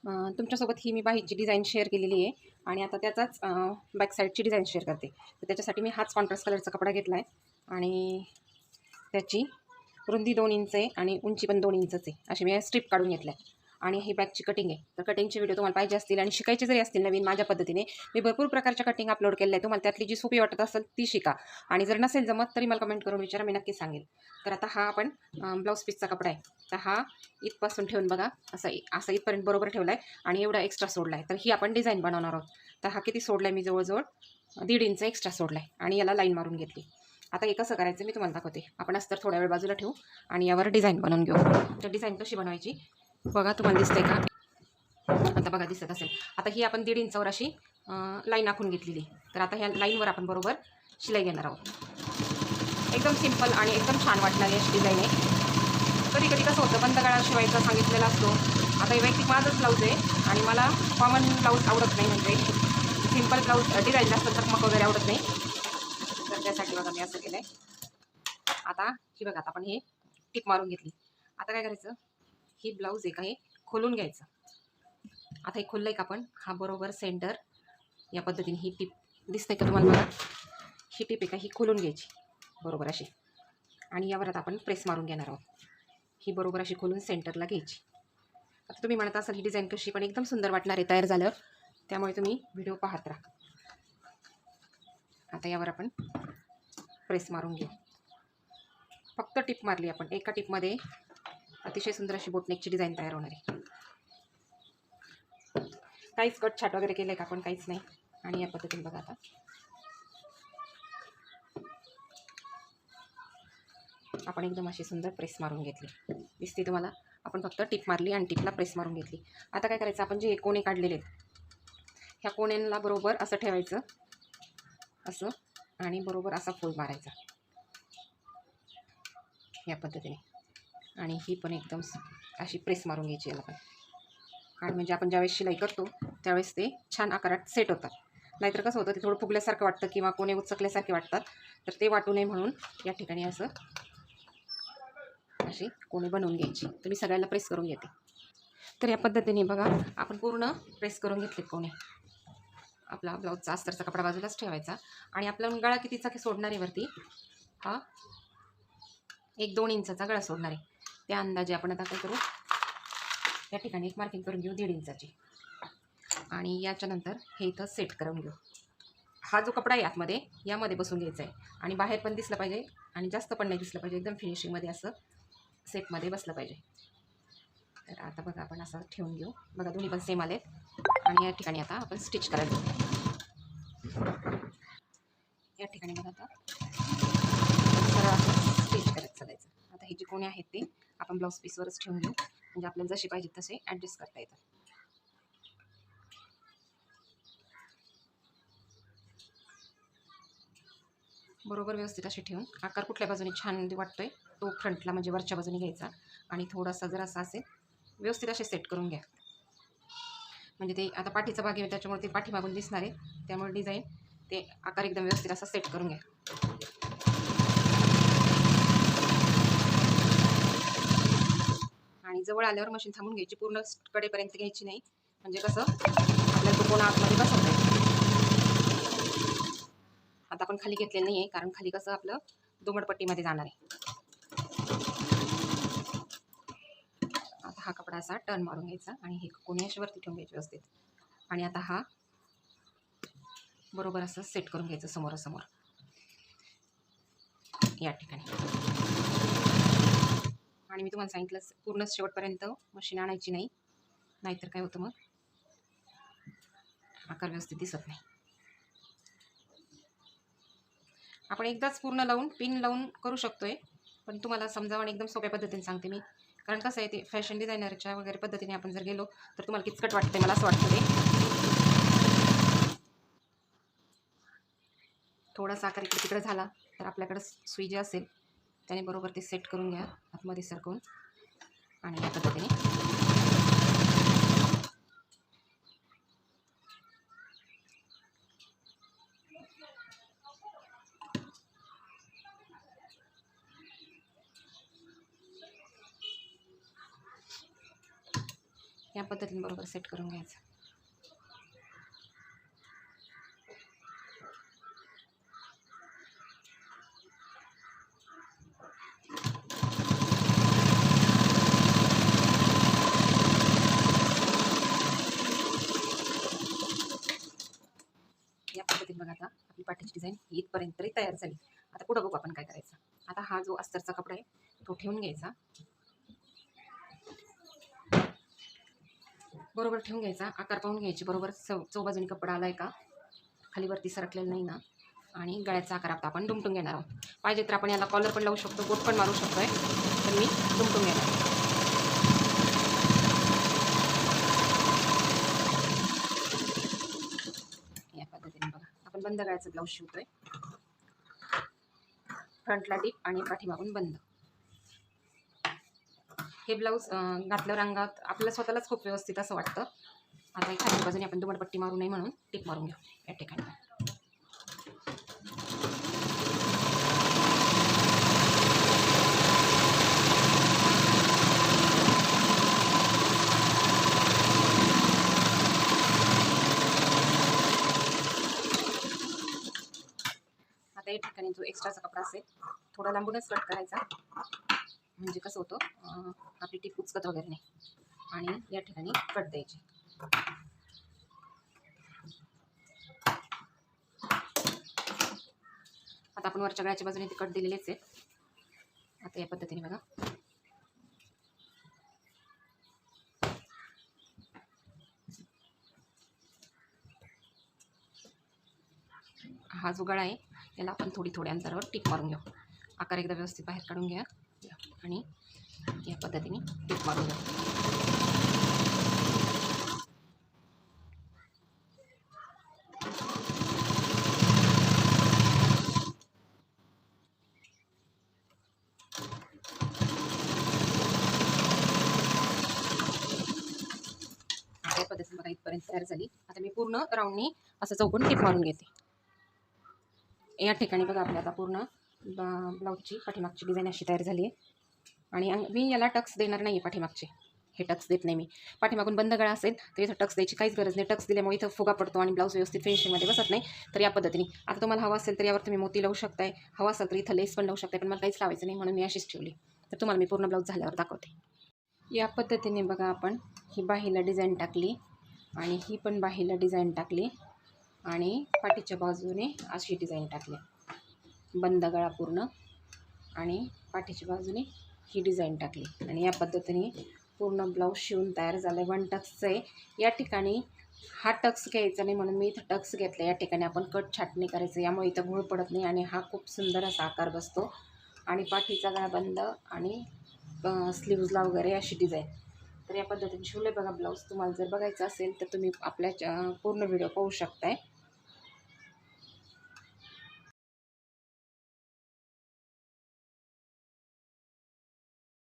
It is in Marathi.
तुमच्यासोबत ही मी बाहीची डिझाईन शेअर केलेली आहे आणि आता त्याचाच बॅक साईडची डिझाईन शेअर करते. तर त्याच्यासाठी मी हाच कॉन्ट्रास्ट कलरचा कपडा घेतला आहे आणि त्याची रुंदी 2 इंच आहे आणि उंची पण 2 इंचच आहे. अशी मी स्ट्रिप काढून घेतल्या आणि ही बॅकची कटिंग आहे. तर कटिंगचे व्हिडिओ तुम्हाला पाहिजे असतील आणि शिकायचे जरी असतील नवीन माझ्या पद्धतीने, मी भरपूर प्रकारच्या कटिंग अपलोड केल्या आहे. तुम्हाला त्यातली जी सोपी वाटत असेल ती शिका आणि जर नसेल जमत तरी मला कमेंट करून विचारा, मी नक्की सांगेल. तर आता हा आपण ब्लाऊज पीसचा कपडा आहे. तर हा इथपासून ठेवून बघा असं इथपर्यंत बरोबर ठेवला आहे आणि एवढा एक्स्ट्रा सोडला आहे. तर ही आपण डिझाईन बनवणार आहोत. तर हा किती सोडला आहे मी, जवळजवळ 1.5 इंच एक्स्ट्रा सोडला आहे आणि याला लाईन मारून घेतली. आता हे कसं करायचं मी तुम्हाला दाखवते. आपण अस्तर थोड्या वेळ बाजूला ठेवू आणि यावर डिझाईन बनवून घेऊ. तर डिझाईन कशी बनवायची बघा, तुम्हाला दिसतंय का? आता बघा दिसत असेल. आता ही आपण 1.5 इंचावर अशी लाईन आखून घेतलेली. तर आता ह्या लाईनवर आपण बरोबर शिलाई घेणार आहोत. एकदम सिंपल आणि एकदम छान वाटणारी अशी डिझाईन आहे. कधी कधी कसं होतं, बंद गळा शिवायचा सांगितलेला असतो. आता हे वैयक्तिक माझंच ब्लाऊज आहे आणि मला कॉमन ब्लाऊज आवडत नाही, म्हणजे सिंपल ब्लाऊज डिझाईन जास्त चकमक वगैरे आवडत नाही. तर त्यासाठी बघा मी असं केलं आहे. आता ही बघा, आता आपण हे टिप मारून घेतली. आता काय करायचं, ही ब्लाऊज आहे का हे खोलून घ्यायचं. आता हे खोललं आहे का आपण, हा बरोबर सेंटर या पद्धतीने ही टिप दिसते का तुम्हाला? बघा ही टिप आहे का, ही खोलून घ्यायची बरोबर अशी आणि यावर आता आपण प्रेस मारून घेणार आहोत. ही बरोबर अशी खोलून सेंटरला घ्यायची. आता तुम्ही म्हणत असाल ही डिझाईन कशी, पण एकदम सुंदर वाटणार आहे तयार झाल्यावर, त्यामुळे तुम्ही व्हिडिओ पाहत राहा. आता यावर आपण प्रेस मारून घेऊ. फक्त टिप मारली आपण, एका टिपमध्ये अतिशय सुंदर अशी बोटनेकची डिझाईन तयार होणार आहे. काहीच कट छाट वगैरे केलं का आपण, काहीच नाही. आणि या पद्धतीने बघा आता आपण एकदम अशी सुंदर प्रेस मारून घेतली. दिसते तुम्हाला? आपण फक्त टिप मारली आणि टिपला प्रेस मारून घेतली. आता काय करायचं, आपण जे कोणे काढलेले आहेत ह्या कोण्यांना बरोबर असं ठेवायचं असं आणि बरोबर असा फोल्ड मारायचा या पद्धतीने आणि ही पण एकदम अशी प्रेस मारून घ्यायची याला पण. आणि म्हणजे आपण ज्यावेळेस शिलाई करतो त्यावेळेस ते छान आकारात सेट होतात. नाहीतर कसं होतं, ते थोडं फुगल्यासारखं वाटतं किंवा कोणे उचकल्यासारखे वाटतात. तर ते वाटू नये म्हणून या ठिकाणी असं अशी कोणी बनवून घ्यायची. तर मी सगळ्याला प्रेस करून घेते. तर या पद्धतीने बघा आपण पूर्ण प्रेस करून घेतले कोणे. आपला ब्लाऊजचा अस्तरचा कपडा बाजूलाच ठेवायचा आणि आपला गळा कितीचा की सोडणार आहे वरती, हा 1-2 इंचाचा गळा सोडणार आहे. त्या अंदाजे आपण आता काय करू, या ठिकाणी एक मार्किंग करून घेऊ 1.5 इंचाची आणि याच्यानंतर हे इथं सेट करून घेऊ. हा जो कपडा आहे आतमध्ये यामध्ये बसून घ्यायचा आहे आणि बाहेर पण दिसलं पाहिजे आणि जास्त पण नाही दिसलं पाहिजे, एकदम फिनिशिंगमध्ये असं सेटमध्ये बसलं पाहिजे. तर आता बघा आपण असं ठेवून घेऊ. बघा दोन्ही पण सेम आलेत आणि या ठिकाणी आता आपण स्टिच करायचं. या ठिकाणी बघा आता सरळ असं स्टिच करत चालायचं. आता हे जे कोणी आहेत ते आपण ब्लाऊज पीसवरच ठेवून घेऊ, म्हणजे आपल्याला जसे पाहिजे तसे ॲडजस्ट करता येतात. बरोबर व्यवस्थित असे ठेवून आकार कुठल्या बाजूने छान वाटतोय तो फ्रंटला म्हणजे वरच्या बाजूने घ्यायचा आणि थोडासा जर असा असेल व्यवस्थित असे सेट करून घ्या. म्हणजे ते आता पाठीचा भाग आहे त्याच्यामुळे ते पाठीमागून दिसणार आहे, त्यामुळे डिझाईन ते आकार एकदम व्यवस्थित असा सेट करून घ्या. आणि जवळ आल्यावर मशीन थांबून घ्यायची, पूर्ण कडेपर्यंत घ्यायची नाही, म्हणजे कसं आपल्याला तो कोणा आतमध्ये बसवता येईल. आता आपण खाली घेतलेलं नाही आहे, कारण खाली कसं आपलं दुमडपट्टीमध्ये जाणार आहे. आता हा कपडा असा टर्न मारून घ्यायचा आणि हे कोणी अशी वरती ठेवून घ्यायची व्यवस्थित आणि आता हा बरोबर असं सेट करून घ्यायचं समोरासमोर या ठिकाणी. आणि मी तुम्हाला सांगितलं पूर्ण शेवटपर्यंत मशीन आणायची नाही, नाहीतर काय होतं मग आकार व्यवस्थित दिसत नाही. आपण एकदाच पूर्ण लावून पिन लावून करू शकतोय, पण तुम्हाला समजावं आणि एकदम सोप्या पद्धतीने सांगते मी, कारण कसं आहे ते फॅशन डिझायनरच्या वगैरे पद्धतीने आपण जर गेलो तर तुम्हाला किचकट वाटते, मला असं वाटतं. ते थोडासा आकार इकडे तिकडे झाला तर आपल्याकडं सुई जी असेल त्याने बरोबर ते सेट करून घ्या आतमध्ये सरकवून आणि या पद्धतीने या या पद्धतीने बरोबर सेट करून घ्यायचं. या पद्धतीने बघा आता आपली पाठीची डिझाईन इथपर्यंत तरी तयार झाली. आता पुढं बघू आपण काय करायचं. आता हा जो अस्तरचा कपडा आहे तो ठेवून घ्यायचा, बरोबर ठेवून घ्यायचा. आकार पाहून घ्यायची बरोबर चौबाजूनी कपडा आलाय का, खाली वरती सरकलेलं नाही ना. आणि गळ्याचा आकार आता आपण दुमटून घेणार आहोत. पाहिजे तर आपण याला कॉलर पण लावू शकतो, बोट पण मारू शकतोय, पण मी दुमटून घेणार. या पद्धतीने बघा आपण बंद गळ्याचं ब्लाऊज शिवतोय. फ्रंटला डीप आणि पाठीमागून बंद. हे ब्लाऊज घातल्यावर अंगात आपल्याला स्वतःलाच खूप व्यवस्थित असं वाटतं. आता खाली बाजूने आपण दुमटपट्टी मारू नये म्हणून टीप मारून घेऊ या ठिकाणी. आता या ठिकाणी जो एक्स्ट्राचा कपडा असेल थोडा लांबूनच कट करायचा, म्हणजे कसं होतं आपली टीप उचकत वगैरे नाही. आणि या ठिकाणी कट द्यायची. आता आपण वरच्या गळ्याच्या बाजूने ते कट दिलेलेच आहे. आता या पद्धतीने बघा हा जो गळा आहे त्याला आपण थोड्या अंतरावर टीप मारून घेऊ. आकार एकदा व्यवस्थित बाहेर काढून घ्या आणि या पद्धतीने टीप मारून घ्या. या पद्धतीने बघा इथपर्यंत तयार झाली. आता मी पूर्ण राऊंडनी असं चौकोन टीप मारून घेते. या ठिकाणी बघा आपल्या आता पूर्ण ब्लाऊजची पाठीमागची डिझाईन अशी तयार झाली आहे. आणि मी याला टक्स देणार नाही आहे. पाठीमागचे हे टक्स देत नाही मी. पाठीमागून बंद गळा असेल तर इथं टक्स द्यायची काहीच गरज नाही. टक्स दिल्यामुळे इथं फुगा पडतो आणि ब्लाऊज व्यवस्थित फिनिशिंगमध्ये बसत नाही. तर या पद्धतीने आता तुम्हाला हवा असेल तर यावर तुम्ही मोती लावू शकताय, हवा असेल तर इथं लेस पण लावू शकताय, पण मला काहीच लावायचं नाही म्हणून मी अशीच ठेवली. तर तुम्हाला मी पूर्ण ब्लाऊज झाल्यावर दाखवते. या पद्धतीने बघा आपण ही बाहीला डिझाईन टाकली आणि ही पण बाहीला डिझाईन टाकली आणि पाठीच्या बाजूने अशी डिझाईन टाकली. बंद गळा पूर्ण आणि पाठीच्या बाजूने ही डिझाईन टाकली आणि या पद्धतीने पूर्ण ब्लाऊज शिवून तयार झालं आहे. 1 टक्सचं आहे. या ठिकाणी हा टक्स घ्यायचा नाही म्हणून मी इथं टक्स घेतला. या ठिकाणी आपण कट छाटणी करायचं, यामुळे इथं घोळ पडत नाही आणि हा खूप सुंदर असा आकार बसतो. आणि पाठीचा गळा बंद आणि स्लीव्जला वगैरे अशी डिझाईन. तर या पद्धतीने शिवले बघा ब्लाऊज. तुम्हाला जर बघायचं असेल तर तुम्ही आपल्या पूर्ण व्हिडिओ पाहू शकताय.